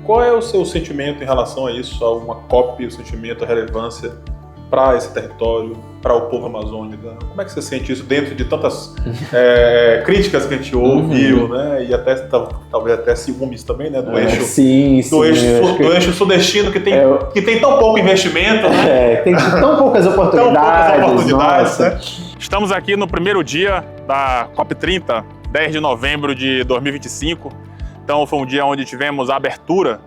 Qual é o seu sentimento em relação a isso, a uma COP, o sentimento, a relevância para esse território, para o povo amazônico? Como é que você sente isso dentro de tantas críticas que a gente ouviu, né? E até talvez até ciúmes também, né? Do eixo sudestino que tem tão pouco investimento, né? Tem tão poucas oportunidades. Né? Estamos aqui no primeiro dia da COP30, 10 de novembro de 2025. Então foi um dia onde tivemos a abertura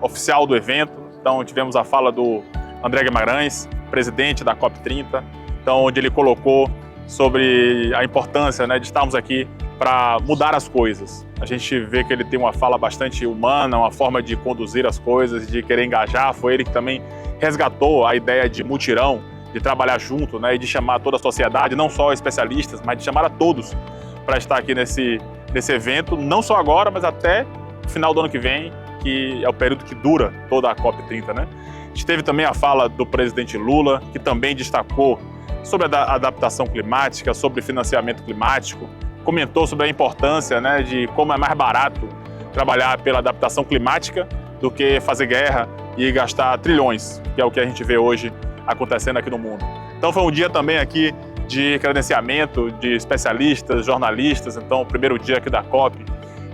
oficial do evento. Então tivemos a fala do André Guimarães, presidente da COP30, então, onde ele colocou sobre a importância, né, de estarmos aqui para mudar as coisas. A gente vê que ele tem uma fala bastante humana, uma forma de conduzir as coisas, de querer engajar. Foi ele que também resgatou a ideia de mutirão, de trabalhar junto, né, e de chamar toda a sociedade, não só especialistas, mas de chamar a todos para estar aqui nesse evento, não só agora, mas até o final do ano que vem, que é o período que dura toda a COP30, né? A gente teve também a fala do presidente Lula, que também destacou sobre a adaptação climática, sobre financiamento climático, comentou sobre a importância, né, de como é mais barato trabalhar pela adaptação climática do que fazer guerra e gastar trilhões, que é o que a gente vê hoje acontecendo aqui no mundo. Então foi um dia também aqui de credenciamento de especialistas, jornalistas. Então o primeiro dia aqui da COP,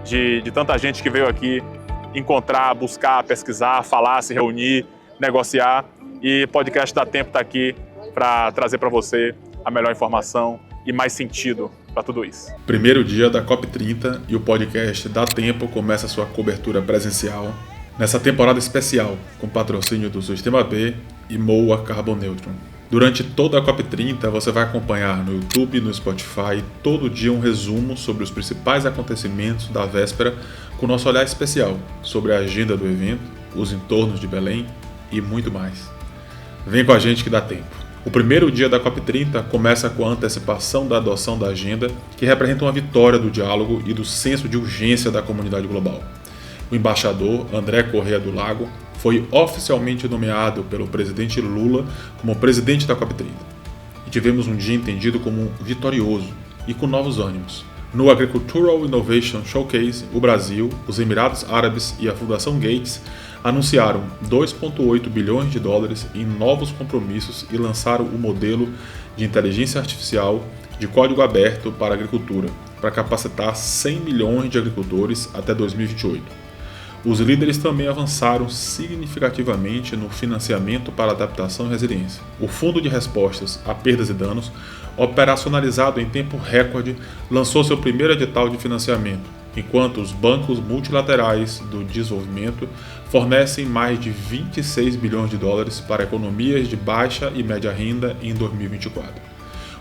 de tanta gente que veio aqui encontrar, buscar, pesquisar, falar, se reunir, negociar, e podcast Dá Tempo está aqui para trazer para você a melhor informação e mais sentido para tudo isso. Primeiro dia da COP30 e o podcast Dá Tempo começa sua cobertura presencial nessa temporada especial com patrocínio do Sistema B e Moa Carbon Neutral. Durante toda a COP30 você vai acompanhar no YouTube e no Spotify todo dia um resumo sobre os principais acontecimentos da véspera com nosso olhar especial sobre a agenda do evento, os entornos de Belém e muito mais. Vem com a gente que dá tempo. O primeiro dia da COP30 começa com a antecipação da adoção da agenda, que representa uma vitória do diálogo e do senso de urgência da comunidade global. O embaixador André Corrêa do Lago foi oficialmente nomeado pelo presidente Lula como presidente da COP30. E tivemos um dia entendido como vitorioso e com novos ânimos. No Agricultural Innovation Showcase, o Brasil, os Emirados Árabes e a Fundação Gates anunciaram 2,8 bilhões de dólares em novos compromissos e lançaram o modelo de inteligência artificial de código aberto para a agricultura, para capacitar 100 milhões de agricultores até 2028. Os líderes também avançaram significativamente no financiamento para adaptação e resiliência. O Fundo de Respostas a Perdas e Danos, operacionalizado em tempo recorde, lançou seu primeiro edital de financiamento, enquanto os bancos multilaterais do desenvolvimento fornecem mais de 26 bilhões de dólares para economias de baixa e média renda em 2024.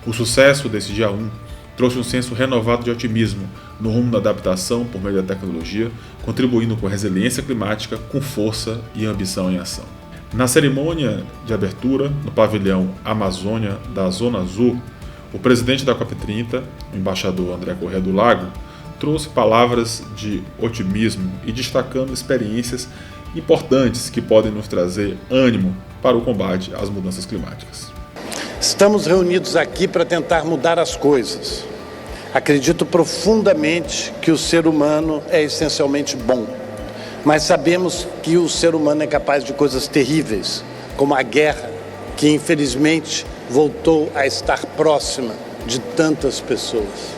O sucesso desse dia 1 trouxe um senso renovado de otimismo no rumo da adaptação por meio da tecnologia, contribuindo com a resiliência climática, com força e ambição em ação. Na cerimônia de abertura, no pavilhão Amazônia da Zona Azul, o presidente da COP30, o embaixador André Corrêa do Lago, trouxe palavras de otimismo e destacando experiências importantes que podem nos trazer ânimo para o combate às mudanças climáticas. Estamos reunidos aqui para tentar mudar as coisas. Acredito profundamente que o ser humano é essencialmente bom, mas sabemos que o ser humano é capaz de coisas terríveis, como a guerra, que infelizmente voltou a estar próxima de tantas pessoas.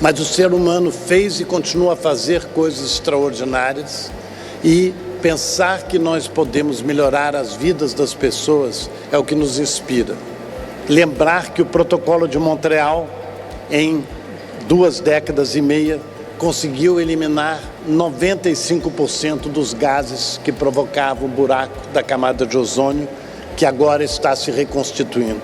Mas o ser humano fez e continua a fazer coisas extraordinárias, e pensar que nós podemos melhorar as vidas das pessoas é o que nos inspira. Lembrar que o Protocolo de Montreal, em 2 décadas e meia, conseguiu eliminar 95% dos gases que provocavam o buraco da camada de ozônio, que agora está se reconstituindo.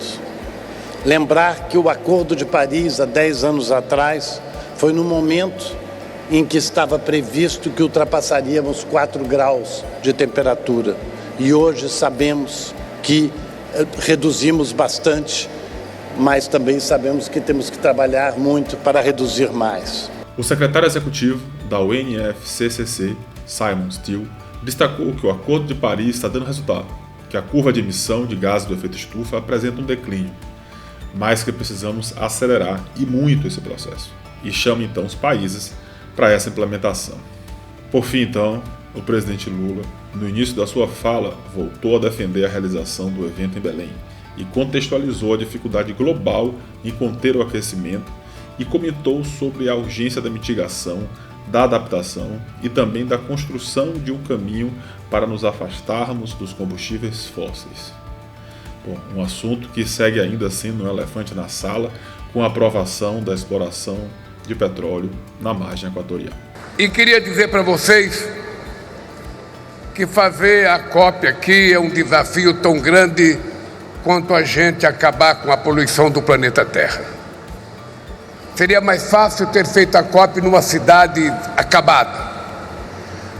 Lembrar que o Acordo de Paris, há 10 anos atrás, foi no momento em que estava previsto que ultrapassaríamos 4 graus de temperatura. E hoje sabemos que reduzimos bastante, mas também sabemos que temos que trabalhar muito para reduzir mais. O secretário executivo da UNFCCC, Simon Stiell, destacou que o Acordo de Paris está dando resultado, que a curva de emissão de gases do efeito estufa apresenta um declínio, mas que precisamos acelerar e muito esse processo. E chama então os países para essa implementação. Por fim, então, o presidente Lula, no início da sua fala, voltou a defender a realização do evento em Belém e contextualizou a dificuldade global em conter o aquecimento e comentou sobre a urgência da mitigação, da adaptação e também da construção de um caminho para nos afastarmos dos combustíveis fósseis. Bom, um assunto que segue ainda sendo um elefante na sala com a aprovação da exploração de petróleo na margem equatorial. E queria dizer para vocês que fazer a COP aqui é um desafio tão grande quanto a gente acabar com a poluição do planeta Terra. Seria mais fácil ter feito a COP numa cidade acabada,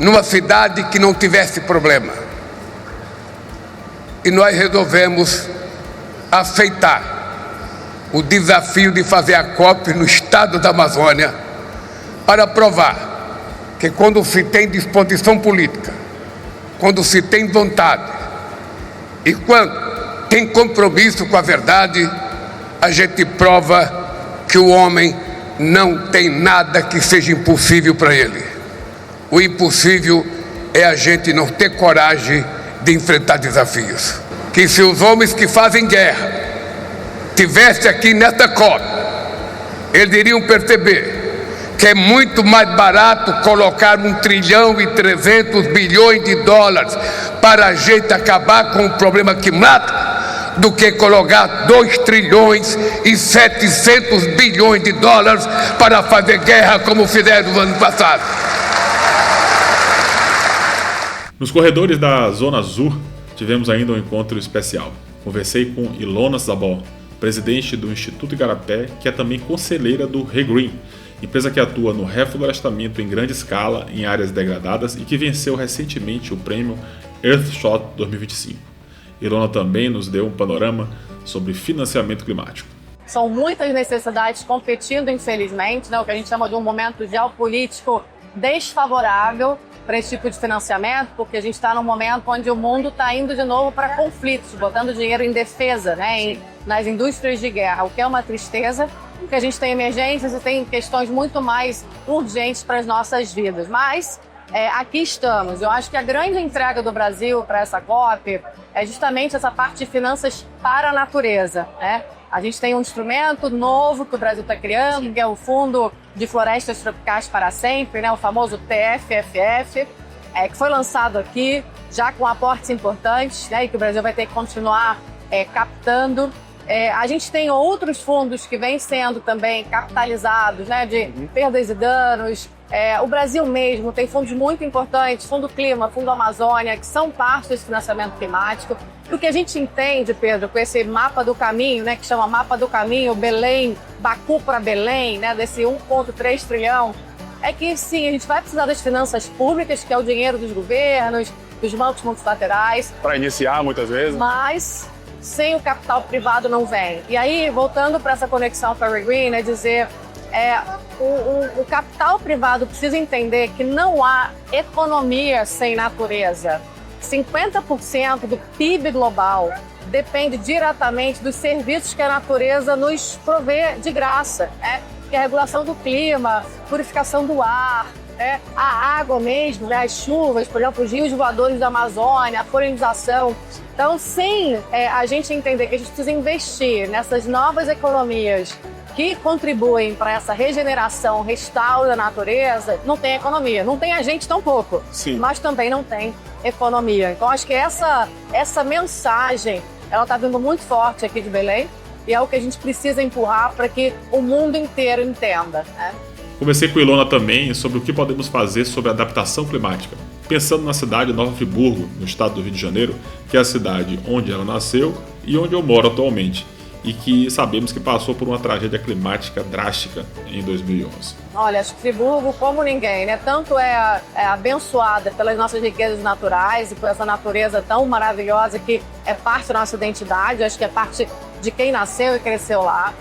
numa cidade que não tivesse problema. E nós resolvemos aceitar o desafio de fazer a COP no estado da Amazônia para provar que quando se tem disposição política, quando se tem vontade e quando tem compromisso com a verdade, a gente prova que o homem não tem nada que seja impossível para ele. O impossível é a gente não ter coragem de enfrentar desafios. Que se os homens que fazem guerra tivessem aqui nesta COP, eles iriam perceber que é muito mais barato colocar 1,3 trilhão de dólares para a gente acabar com o problema que mata, do que colocar 2,7 trilhões de dólares para fazer guerra como fizeram no ano passado. Nos corredores da Zona Azul, tivemos ainda um encontro especial. Conversei com Ilona Szabó, presidente do Instituto Igarapé, que é também conselheira do Regreen, empresa que atua no reflorestamento em grande escala em áreas degradadas e que venceu recentemente o prêmio Earthshot 2025. Ilona também nos deu um panorama sobre financiamento climático. São muitas necessidades competindo, infelizmente, né, o que a gente chama de um momento geopolítico desfavorável para esse tipo de financiamento, porque a gente está num momento onde o mundo está indo de novo para conflitos, botando dinheiro em defesa, né, nas indústrias de guerra, o que é uma tristeza, porque a gente tem emergências e tem questões muito mais urgentes para as nossas vidas. Mas aqui estamos. Eu acho que a grande entrega do Brasil para essa COP é justamente essa parte de finanças para a natureza, né? A gente tem um instrumento novo que o Brasil está criando, que é o Fundo de Florestas Tropicais para Sempre, né? O famoso TFFF, que foi lançado aqui, já com aportes importantes, né? E que o Brasil vai ter que continuar captando. A gente tem outros fundos que vêm sendo também capitalizados, né? De perdas e danos. O Brasil mesmo tem fundos muito importantes, Fundo Clima, Fundo Amazônia, que são parte desse financiamento climático. E o que a gente entende, Pedro, com esse mapa do caminho, né, que chama Mapa do Caminho, Belém, Baku para Belém, né, desse 1,3 trilhão, é que sim, a gente vai precisar das finanças públicas, que é o dinheiro dos governos, dos bancos multilaterais. Para iniciar, muitas vezes. Mas sem o capital privado não vem. E aí, voltando para essa conexão com a Regreen, é dizer... O capital privado precisa entender que não há economia sem natureza. 50% do PIB global depende diretamente dos serviços que a natureza nos provê de graça, né? Que é a regulação do clima, purificação do ar, né? A água mesmo, né? As chuvas, por exemplo, os rios voadores da Amazônia, a polinização. Então, sem a gente entender que a gente precisa investir nessas novas economias que contribuem para essa regeneração, restauro da natureza, não tem economia. Não tem a gente tampouco, mas também não tem economia. Então, acho que essa mensagem, ela está vindo muito forte aqui de Belém e é o que a gente precisa empurrar para que o mundo inteiro entenda, né? Conversei com Ilona também sobre o que podemos fazer sobre a adaptação climática, pensando na cidade de Nova Friburgo, no estado do Rio de Janeiro, que é a cidade onde ela nasceu e onde eu moro atualmente, e que sabemos que passou por uma tragédia climática drástica em 2011. Olha, acho que Friburgo, como ninguém, né? Tanto é abençoada pelas nossas riquezas naturais e por essa natureza tão maravilhosa que é parte da nossa identidade, acho que é parte de quem nasceu e cresceu lá.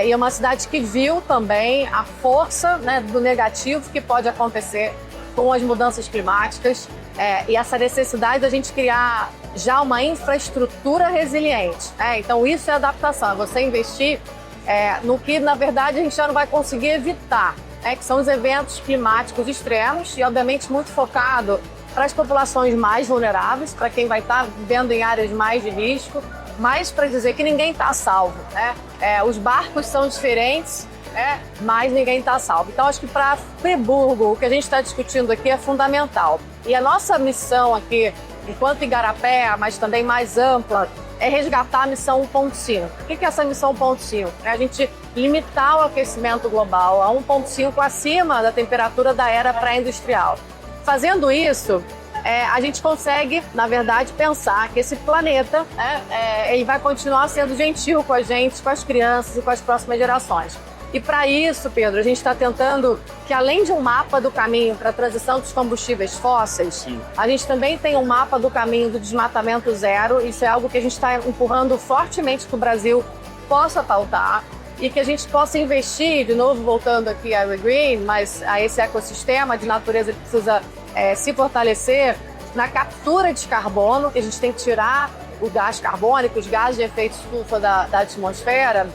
E é uma cidade que viu também a força, né, do negativo que pode acontecer com as mudanças climáticas e essa necessidade da gente criar já uma infraestrutura resiliente, né? Então isso é adaptação, é você investir no que na verdade a gente já não vai conseguir evitar, né? Que são os eventos climáticos extremos e obviamente muito focado para as populações mais vulneráveis, para quem vai estar vivendo em áreas mais de risco, mas para dizer que ninguém está salvo, né? Os barcos são diferentes, mas ninguém está salvo. Então, acho que para Friburgo, o que a gente está discutindo aqui é fundamental. E a nossa missão aqui, enquanto Igarapé, mas também mais ampla, é resgatar a missão 1.5. O que é essa missão 1.5? É a gente limitar o aquecimento global a 1.5 acima da temperatura da era pré-industrial. Fazendo isso, a gente consegue, na verdade, pensar que esse planeta ele vai continuar sendo gentil com a gente, com as crianças e com as próximas gerações. E para isso, Pedro, a gente está tentando que, além de um mapa do caminho para a transição dos combustíveis fósseis, a gente também tem um mapa do caminho do desmatamento zero. Isso é algo que a gente está empurrando fortemente que o Brasil possa pautar e que a gente possa investir, de novo voltando aqui a Green, mas a esse ecossistema de natureza que precisa se fortalecer na captura de carbono, que a gente tem que tirar o gás carbônico, os gases de efeito estufa da atmosfera,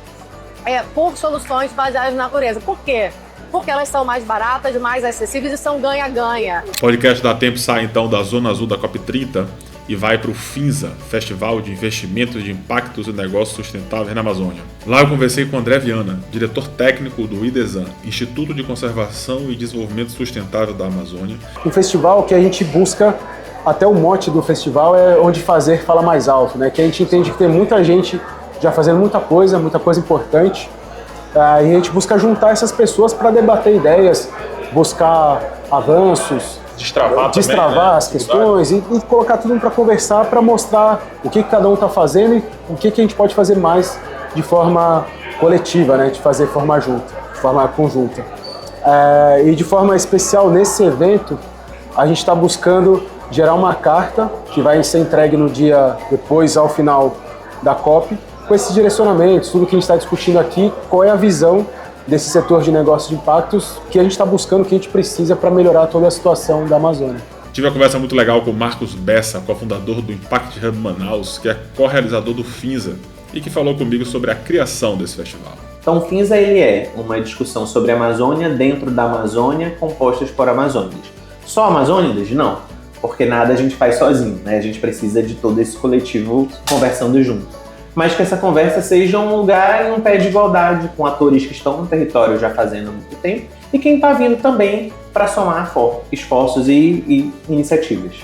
por soluções baseadas na natureza. Por quê? Porque elas são mais baratas, mais acessíveis e são ganha-ganha. O podcast Dá Tempo sai então da Zona Azul da COP30 e vai para o FINSA, Festival de Investimentos de Impactos e Negócios Sustentáveis na Amazônia. Lá eu conversei com André Viana, diretor técnico do IDESAN, Instituto de Conservação e Desenvolvimento Sustentável da Amazônia. Um festival que a gente busca, até o mote do festival é onde fazer fala mais alto, né? Que a gente entende que tem muita gente já fazendo muita coisa importante, e a gente busca juntar essas pessoas para debater ideias, buscar avanços, destravar também, as questões e colocar tudo para conversar, para mostrar o que cada um está fazendo e o que a gente pode fazer mais de forma coletiva, né? De fazer de forma conjunta. E de forma especial nesse evento, a gente está buscando gerar uma carta que vai ser entregue no dia depois, ao final da COP, com esses direcionamentos, tudo que a gente está discutindo aqui, qual é a visão desse setor de negócios de impactos que a gente está buscando, que a gente precisa para melhorar toda a situação da Amazônia. Tive uma conversa muito legal com o Marcos Bessa, cofundador do Impact Hub Manaus, que é co-realizador do FINSA, e que falou comigo sobre a criação desse festival. Então, o FINSA ele é uma discussão sobre a Amazônia dentro da Amazônia, compostas por amazônidas. Só amazônidas? Não, porque nada a gente faz sozinho, né? A gente precisa de todo esse coletivo conversando junto. Mas que essa conversa seja um lugar em um pé de igualdade com atores que estão no território já fazendo há muito tempo e quem está vindo também para somar esforços e iniciativas.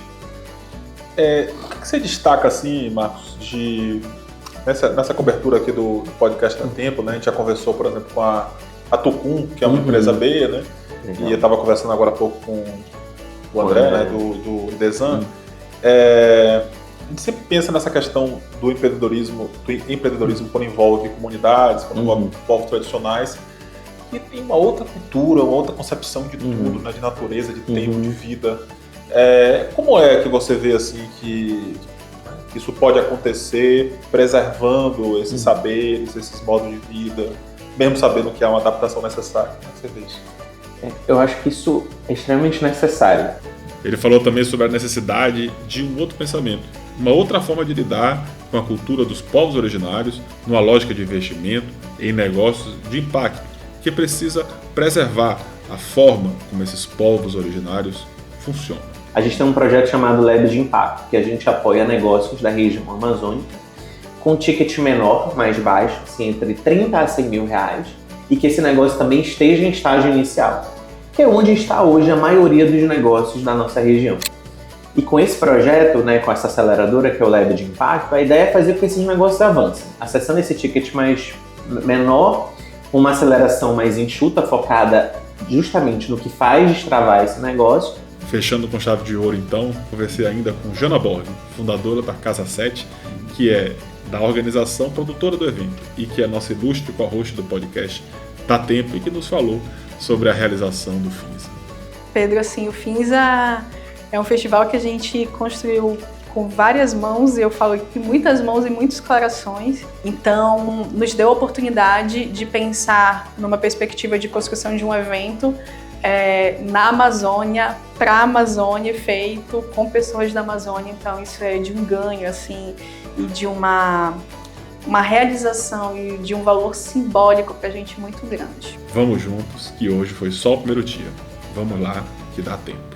O que você destaca, assim, Marcos, nessa cobertura aqui do podcast Dá Tempo, né? A gente já conversou, por exemplo, com a Tucum, que é uma empresa B, né? Legal. E eu estava conversando agora há pouco com o André, né? do IDESAN. A gente sempre pensa nessa questão do empreendedorismo quando envolve comunidades, quando envolve povos tradicionais, que tem uma outra cultura, uma outra concepção de tudo, né, de natureza, de tempo, de vida. Como é que você vê assim que isso pode acontecer preservando esses saberes, esses modos de vida, mesmo sabendo que há uma adaptação necessária? Como é que você vê isso? Eu acho que isso é extremamente necessário. Ele falou também sobre a necessidade de um outro pensamento, uma outra forma de lidar com a cultura dos povos originários, numa lógica de investimento em negócios de impacto, que precisa preservar a forma como esses povos originários funcionam. A gente tem um projeto chamado Lab de Impacto, que a gente apoia negócios da região amazônica, com um ticket menor, mais baixo, assim, entre 30 a 100 mil reais, e que esse negócio também esteja em estágio inicial, que é onde está hoje a maioria dos negócios da nossa região. E com esse projeto, né, com essa aceleradora que é o Lab de Impacto, a ideia é fazer com que esses negócios avancem, acessando esse ticket mais menor, uma aceleração mais enxuta, focada justamente no que faz destravar esse negócio. Fechando com chave de ouro, então, conversei ainda com Jana Borg, fundadora da Casa 7, que é da organização produtora do evento e que é nossa ilustre co-host do podcast Dá Tempo e que nos falou sobre a realização do FINSA. Pedro, assim, o FINSA é um festival que a gente construiu com várias mãos, eu falo que muitas mãos e muitos corações. Então, nos deu a oportunidade de pensar numa perspectiva de construção de um evento na Amazônia, para a Amazônia, feito com pessoas da Amazônia. Então, isso é de um ganho, assim, e de uma realização e de um valor simbólico para a gente muito grande. Vamos juntos, que hoje foi só o primeiro dia. Vamos lá, que dá tempo.